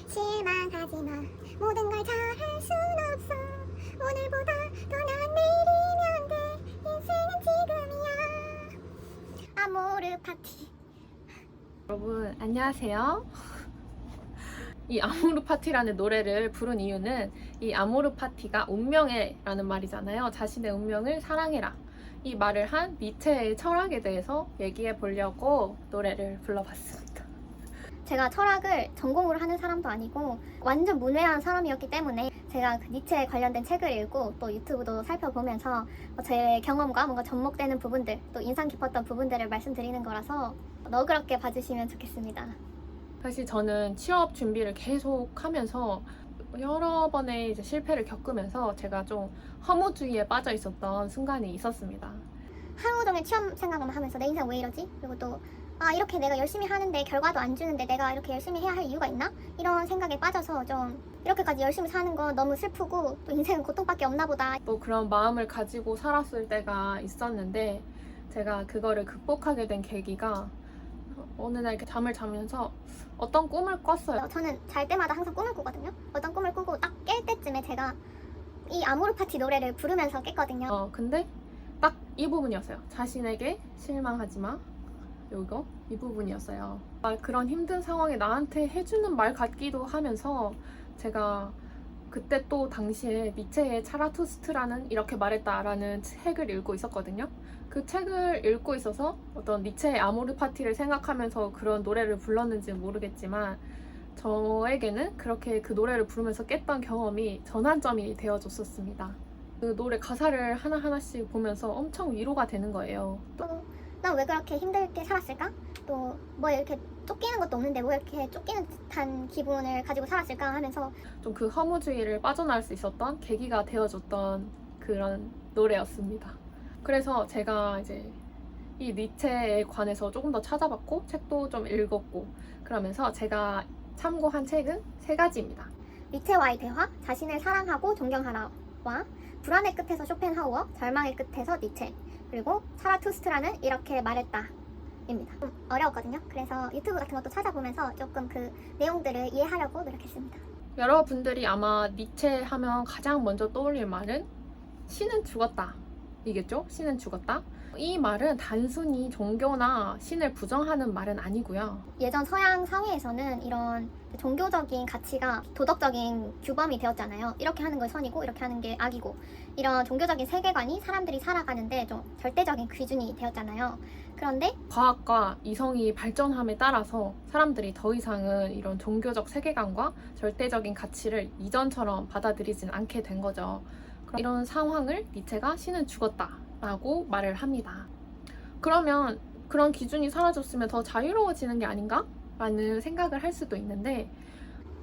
실망하지 마. 모든 걸 잘할 순 없어. 오늘보다 더 나은 내일이면 돼. 인생은 지금이야. 아모르 파티. 여러분 안녕하세요. 이 아모르 파티라는 노래를 부른 이유는 이 아모르 파티가 운명에 라는 말이잖아요. 자신의 운명을 사랑해라. 이 말을 한 니체의 철학에 대해서 얘기해 보려고 노래를 불러봤습니다. 제가 철학을 전공으로 하는 사람도 아니고 완전 문외한 사람이었기 때문에 제가 그 니체에 관련된 책을 읽고 또 유튜브도 살펴보면서 제 경험과 뭔가 접목되는 부분들, 또 인상 깊었던 부분들을 말씀드리는 거라서 너그럽게 봐주시면 좋겠습니다. 사실 저는 취업 준비를 계속 하면서 여러 번의 이제 실패를 겪으면서 제가 좀 허무주의에 빠져 있었던 순간이 있었습니다. 하루 종일 취업 생각만 하면서 내 인생 왜 이러지? 그리고 또 이렇게 내가 열심히 하는데 결과도 안 주는데 내가 이렇게 열심히 해야 할 이유가 있나? 이런 생각에 빠져서 좀 이렇게까지 열심히 사는 건 너무 슬프고 또 인생은 고통밖에 없나 보다. 또 그런 마음을 가지고 살았을 때가 있었는데 제가 그거를 극복하게 된 계기가 어느 날 이렇게 잠을 자면서 어떤 꿈을 꿨어요. 저는 잘 때마다 항상 꿈을 꾸거든요. 어떤 꿈을 꾸고 딱 깰 때쯤에 제가 이 아모르 파티 노래를 부르면서 깼거든요. 근데 딱 이 부분이었어요. 자신에게 실망하지 마. 이 부분이었어요. 그런 힘든 상황에 나한테 해주는 말 같기도 하면서 제가 그때 또 당시에 니체의 차라투스트라는 이렇게 말했다라는 책을 읽고 있었거든요. 그 책을 읽고 있어서 어떤 니체의 아모르 파티를 생각하면서 그런 노래를 불렀는지는 모르겠지만 저에게는 그렇게 그 노래를 부르면서 깼던 경험이 전환점이 되어줬었습니다. 그 노래 가사를 하나하나씩 보면서 엄청 위로가 되는 거예요. 난 왜 그렇게 힘들게 살았을까? 또 뭐 이렇게 쫓기는 것도 없는데 왜 이렇게 쫓기는 듯한 기분을 가지고 살았을까 하면서 좀 그 허무주의를 빠져나올 수 있었던 계기가 되어줬던 그런 노래였습니다. 그래서 제가 이제 이 니체에 관해서 조금 더 찾아봤고 책도 좀 읽었고 그러면서 제가 참고한 책은 3가지입니다. 니체와의 대화, 자신을 사랑하고 존경하라와 불안의 끝에서 쇼펜하우어, 절망의 끝에서 니체, 그리고 차라투스트라는 이렇게 말했다 입니다. 좀 어려웠거든요. 그래서 유튜브 같은 것도 찾아보면서 조금 그 내용들을 이해하려고 노력했습니다. 여러분들이 아마 니체 하면 가장 먼저 떠올릴 말은 신은 죽었다 이겠죠? 신은 죽었다. 이 말은 단순히 종교나 신을 부정하는 말은 아니고요. 예전 서양 사회에서는 이런 종교적인 가치가 도덕적인 규범이 되었잖아요. 이렇게 하는 걸 선이고 이렇게 하는 게 악이고, 이런 종교적인 세계관이 사람들이 살아가는데 좀 절대적인 기준이 되었잖아요. 그런데 과학과 이성이 발전함에 따라서 사람들이 더 이상은 이런 종교적 세계관과 절대적인 가치를 이전처럼 받아들이진 않게 된 거죠. 이런 상황을 니체가 신은 죽었다 라고 말을 합니다. 그러면 그런 기준이 사라졌으면 더 자유로워지는 게 아닌가? 라는 생각을 할 수도 있는데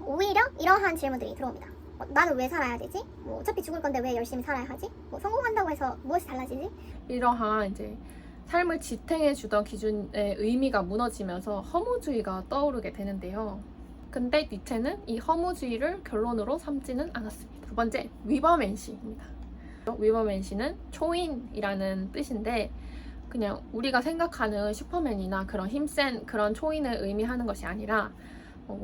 오히려 이러한 질문들이 들어옵니다. 나는 왜 살아야 되지? 어차피 죽을 건데 왜 열심히 살아야 하지? 성공한다고 해서 무엇이 달라지지? 이러한 이제 삶을 지탱해 주던 기준의 의미가 무너지면서 허무주의가 떠오르게 되는데요. 근데 니체는 이 허무주의를 결론으로 삼지는 않았습니다. 2번째, 위버맨시입니다. 위버맨시는 초인이라는 뜻인데 그냥 우리가 생각하는 슈퍼맨이나 그런 힘센 그런 초인을 의미하는 것이 아니라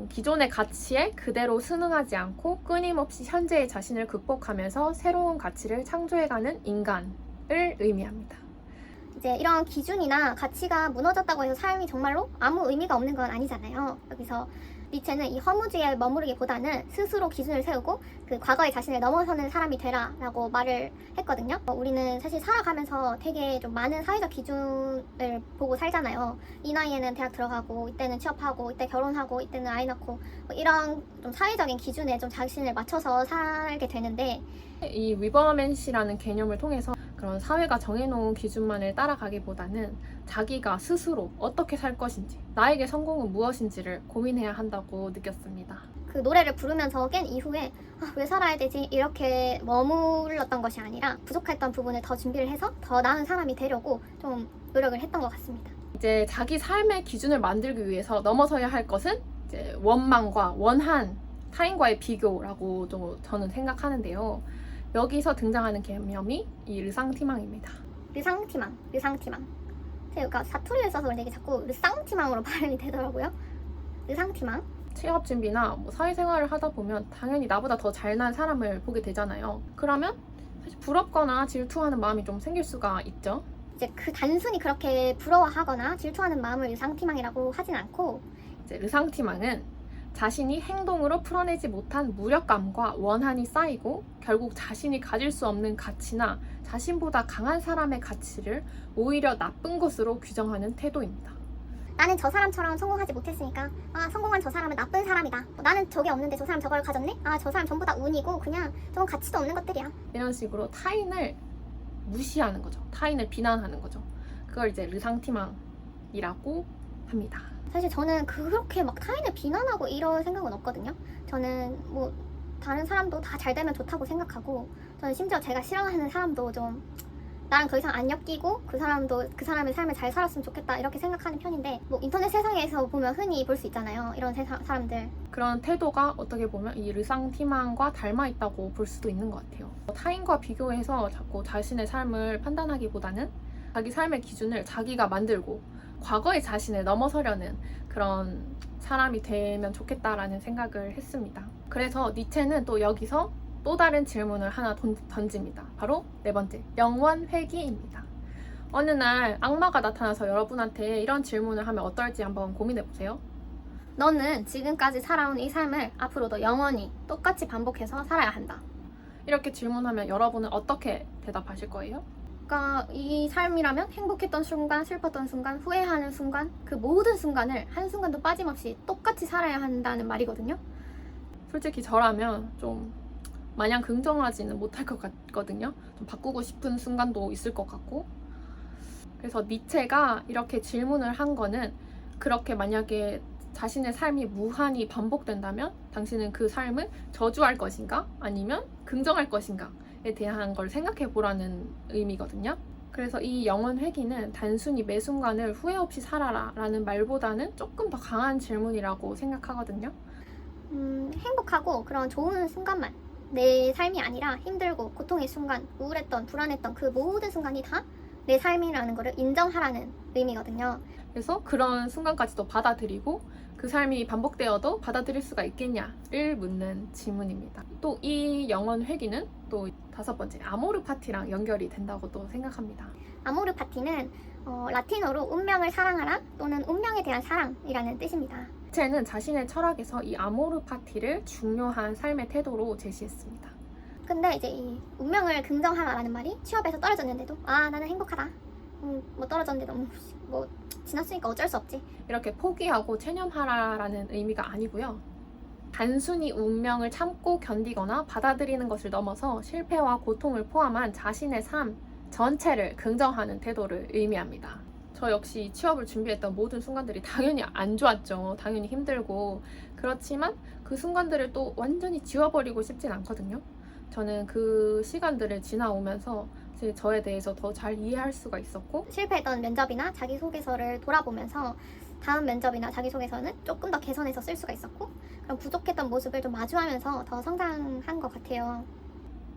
기존의 가치에 그대로 순응하지 않고 끊임없이 현재의 자신을 극복하면서 새로운 가치를 창조해가는 인간을 의미합니다. 이제 이런 기준이나 가치가 무너졌다고 해서 삶이 정말로 아무 의미가 없는 건 아니잖아요. 여기서 니체는 이 허무주의에 머무르기보다는 스스로 기준을 세우고 그 과거의 자신을 넘어서는 사람이 되라 라고 말을 했거든요. 우리는 사실 살아가면서 되게 좀 많은 사회적 기준을 보고 살잖아요. 이 나이에는 대학 들어가고, 이때는 취업하고, 이때 결혼하고, 이때는 아이 낳고, 이런 좀 사회적인 기준에 좀 자신을 맞춰서 살게 되는데, 이 위버맨시라는 개념을 통해서 그런 사회가 정해놓은 기준만을 따라가기보다는 자기가 스스로 어떻게 살 것인지, 나에게 성공은 무엇인지를 고민해야 한다고 느꼈습니다. 그 노래를 부르면서 깬 이후에 왜 살아야 되지? 이렇게 머물렀던 것이 아니라 부족했던 부분을 더 준비를 해서 더 나은 사람이 되려고 좀 노력을 했던 것 같습니다. 이제 자기 삶의 기준을 만들기 위해서 넘어서야 할 것은 이제 원망과 원한, 타인과의 비교라고 좀 저는 생각하는데요. 여기서 등장하는 개념이 이 르상티망입니다. 르상티망. 제가 사투리를 써서 그런데 이게 자꾸 르상티망으로 발음이 되더라고요. 르상티망. 취업 준비나 뭐 사회생활을 하다 보면 당연히 나보다 더 잘난 사람을 보게 되잖아요. 그러면 사실 부럽거나 질투하는 마음이 좀 생길 수가 있죠. 이제 그 단순히 그렇게 부러워하거나 질투하는 마음을 유상티망이라고 하진 않고, 이제 르상티망은 자신이 행동으로 풀어내지 못한 무력감과 원한이 쌓이고 결국 자신이 가질 수 없는 가치나 자신보다 강한 사람의 가치를 오히려 나쁜 것으로 규정하는 태도입니다. 나는 저 사람처럼 성공하지 못했으니까 성공한 저 사람은 나쁜 사람이다. 나는 저게 없는데 저 사람 저걸 가졌네? 저 사람 전부 다 운이고 그냥 저건 가치도 없는 것들이야. 이런 식으로 타인을 무시하는 거죠. 타인을 비난하는 거죠. 그걸 이제 르상티망이라고 합니다. 사실 저는 그렇게 막 타인을 비난하고 이런 생각은 없거든요. 저는 뭐 다른 사람도 다 잘 되면 좋다고 생각하고, 저는 심지어 제가 싫어하는 사람도 좀 나랑 더 이상 안 엮이고 그 사람도 그 사람의 삶을 잘 살았으면 좋겠다 이렇게 생각하는 편인데, 뭐 인터넷 세상에서 보면 흔히 볼 수 있잖아요, 이런 사람들. 그런 태도가 어떻게 보면 이 르상티망과 닮아 있다고 볼 수도 있는 것 같아요. 타인과 비교해서 자꾸 자신의 삶을 판단하기보다는 자기 삶의 기준을 자기가 만들고 과거의 자신을 넘어서려는 그런 사람이 되면 좋겠다라는 생각을 했습니다. 그래서 니체는 또 여기서 또 다른 질문을 하나 던집니다. 바로 네 번째, 영원 회귀입니다. 어느 날 악마가 나타나서 여러분한테 이런 질문을 하면 어떨지 한번 고민해보세요. 너는 지금까지 살아온 이 삶을 앞으로도 영원히 똑같이 반복해서 살아야 한다. 이렇게 질문하면 여러분은 어떻게 대답하실 거예요? 그러니까 이 삶이라면 행복했던 순간, 슬펐던 순간, 후회하는 순간, 그 모든 순간을 한순간도 빠짐없이 똑같이 살아야 한다는 말이거든요. 솔직히 저라면 좀 마냥 긍정하지는 못할 것 같거든요. 좀 바꾸고 싶은 순간도 있을 것 같고. 그래서 니체가 이렇게 질문을 한 거는, 그렇게 만약에 자신의 삶이 무한히 반복된다면 당신은 그 삶을 저주할 것인가 아니면 긍정할 것인가에 대한 걸 생각해 보라는 의미거든요. 그래서 이 영원 회귀는 단순히 매 순간을 후회 없이 살아라 라는 말보다는 조금 더 강한 질문이라고 생각하거든요. 행복하고 그런 좋은 순간만, 내 삶이 아니라 힘들고 고통의 순간, 우울했던 불안했던 그 모든 순간이 다 내 삶이라는 거를 인정하라는 의미거든요. 그래서 그런 순간까지도 받아들이고 그 삶이 반복되어도 받아들일 수가 있겠냐를 묻는 질문입니다. 또 이 영원 회귀는 또 다섯 번째, 아모르 파티랑 연결이 된다고 또 생각합니다. 아모르 파티는 라틴어로 운명을 사랑하라 또는 운명에 대한 사랑이라는 뜻입니다. 니체는 자신의 철학에서 이 아모르 파티를 중요한 삶의 태도로 제시했습니다. 근데 이제 이 운명을 긍정하라라는 말이 취업에서 떨어졌는데도 나는 행복하다. 뭐 떨어졌는데도 뭐 지났으니까 어쩔 수 없지. 이렇게 포기하고 체념하라라는 의미가 아니고요. 단순히 운명을 참고 견디거나 받아들이는 것을 넘어서 실패와 고통을 포함한 자신의 삶 전체를 긍정하는 태도를 의미합니다. 저 역시 취업을 준비했던 모든 순간들이 당연히 안 좋았죠. 당연히 힘들고. 그렇지만 그 순간들을 또 완전히 지워버리고 싶진 않거든요. 저는 그 시간들을 지나오면서 이제 저에 대해서 더 잘 이해할 수가 있었고, 실패했던 면접이나 자기소개서를 돌아보면서 다음 면접이나 자기소개서는 조금 더 개선해서 쓸 수가 있었고, 그런 부족했던 모습을 좀 마주하면서 더 성장한 것 같아요.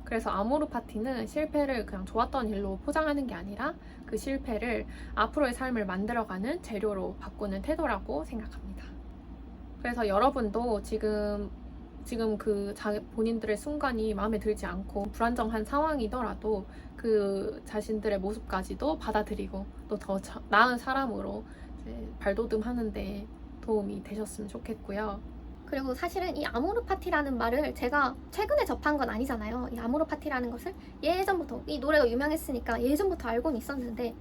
그래서 아모르 파티는 실패를 그냥 좋았던 일로 포장하는 게 아니라 그 실패를 앞으로의 삶을 만들어가는 재료로 바꾸는 태도라고 생각합니다. 그래서 여러분도 지금 그 본인들의 순간이 마음에 들지 않고 불안정한 상황이더라도 그 자신들의 모습까지도 받아들이고 또 더 나은 사람으로 이제 발돋움하는 데 도움이 되셨으면 좋겠고요. 그리고 사실은 이 아모르 파티라는 말을 제가 최근에 접한 건 아니잖아요. 이 아모르 파티라는 것을 예전부터, 이 노래가 유명했으니까 예전부터 알고는 있었는데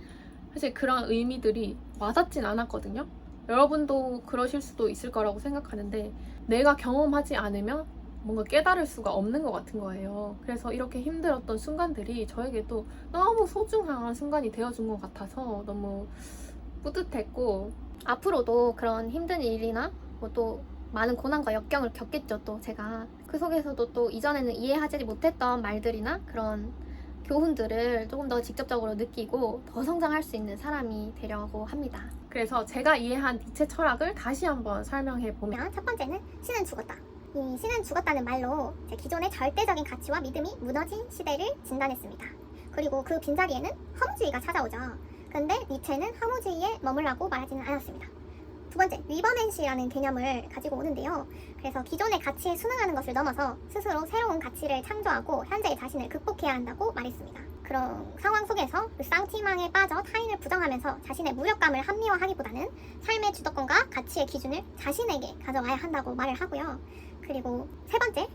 사실 그런 의미들이 와닿진 않았거든요. 여러분도 그러실 수도 있을 거라고 생각하는데 내가 경험하지 않으면 뭔가 깨달을 수가 없는 것 같은 거예요. 그래서 이렇게 힘들었던 순간들이 저에게도 너무 소중한 순간이 되어준 것 같아서 너무 뿌듯했고, 앞으로도 그런 힘든 일이나 뭐 또 많은 고난과 역경을 겪겠죠. 또 제가 그 속에서도 또 이전에는 이해하지 못했던 말들이나 그런 교훈들을 조금 더 직접적으로 느끼고 더 성장할 수 있는 사람이 되려고 합니다. 그래서 제가 이해한 니체 철학을 다시 한번 설명해 보면, 첫 번째는 신은 죽었다. 이 신은 죽었다는 말로 기존의 절대적인 가치와 믿음이 무너진 시대를 진단했습니다. 그리고 그 빈자리에는 허무주의가 찾아오죠. 근데 니체는 허무주의에 머물라고 말하지는 않았습니다. 두 번째, 리버맨시라는 개념을 가지고 오는데요. 그래서 기존의 가치에 순응하는 것을 넘어서 스스로 새로운 가치를 창조하고 현재의 자신을 극복해야 한다고 말했습니다. 그런 상황 속에서 그 쌍티망에 빠져 타인을 부정하면서 자신의 무력감을 합리화하기보다는 삶의 주도권과 가치의 기준을 자신에게 가져와야 한다고 말을 하고요. 그리고 세 번째,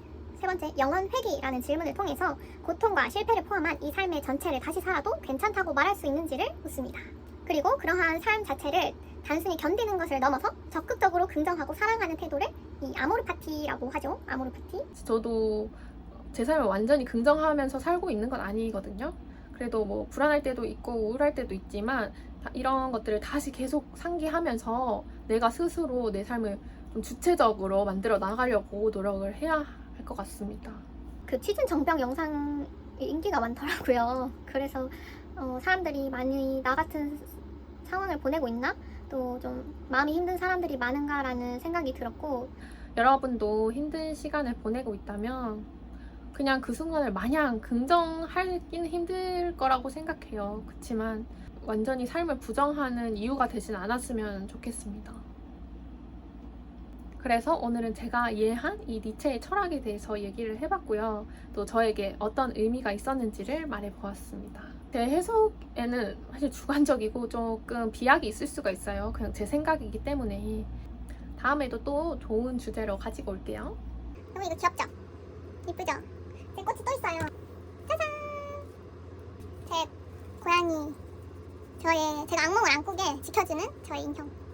영원 회귀라는 질문을 통해서 고통과 실패를 포함한 이 삶의 전체를 다시 살아도 괜찮다고 말할 수 있는지를 묻습니다. 그리고 그러한 삶 자체를 단순히 견디는 것을 넘어서 적극적으로 긍정하고 사랑하는 태도를 이 아모르파티라고 하죠. 아모르파티. 저도 제 삶을 완전히 긍정하면서 살고 있는 건 아니거든요. 그래도 뭐 불안할 때도 있고 우울할 때도 있지만 이런 것들을 다시 계속 상기하면서 내가 스스로 내 삶을 좀 주체적으로 만들어 나가려고 노력을 해야 할 것 같습니다. 그 취준 정병 영상이 인기가 많더라고요. 그래서 사람들이 많이 나 같은 상황을 보내고 있나? 또 좀 마음이 힘든 사람들이 많은가라는 생각이 들었고, 여러분도 힘든 시간을 보내고 있다면 그냥 그 순간을 마냥 긍정하기는 힘들 거라고 생각해요. 그렇지만 완전히 삶을 부정하는 이유가 되진 않았으면 좋겠습니다. 그래서 오늘은 제가 이해한 이 니체의 철학에 대해서 얘기를 해봤고요. 또 저에게 어떤 의미가 있었는지를 말해보았습니다. 제 해석에는 사실 주관적이고 조금 비약이 있을 수가 있어요. 그냥 제 생각이기 때문에. 다음에도 또 좋은 주제로 가지고 올게요. 이거 귀엽죠? 이쁘죠? 제 꽃이 또 있어요. 짜잔! 제 고양이, 제가 악몽을 안 꾸게 지켜주는 저의 인형.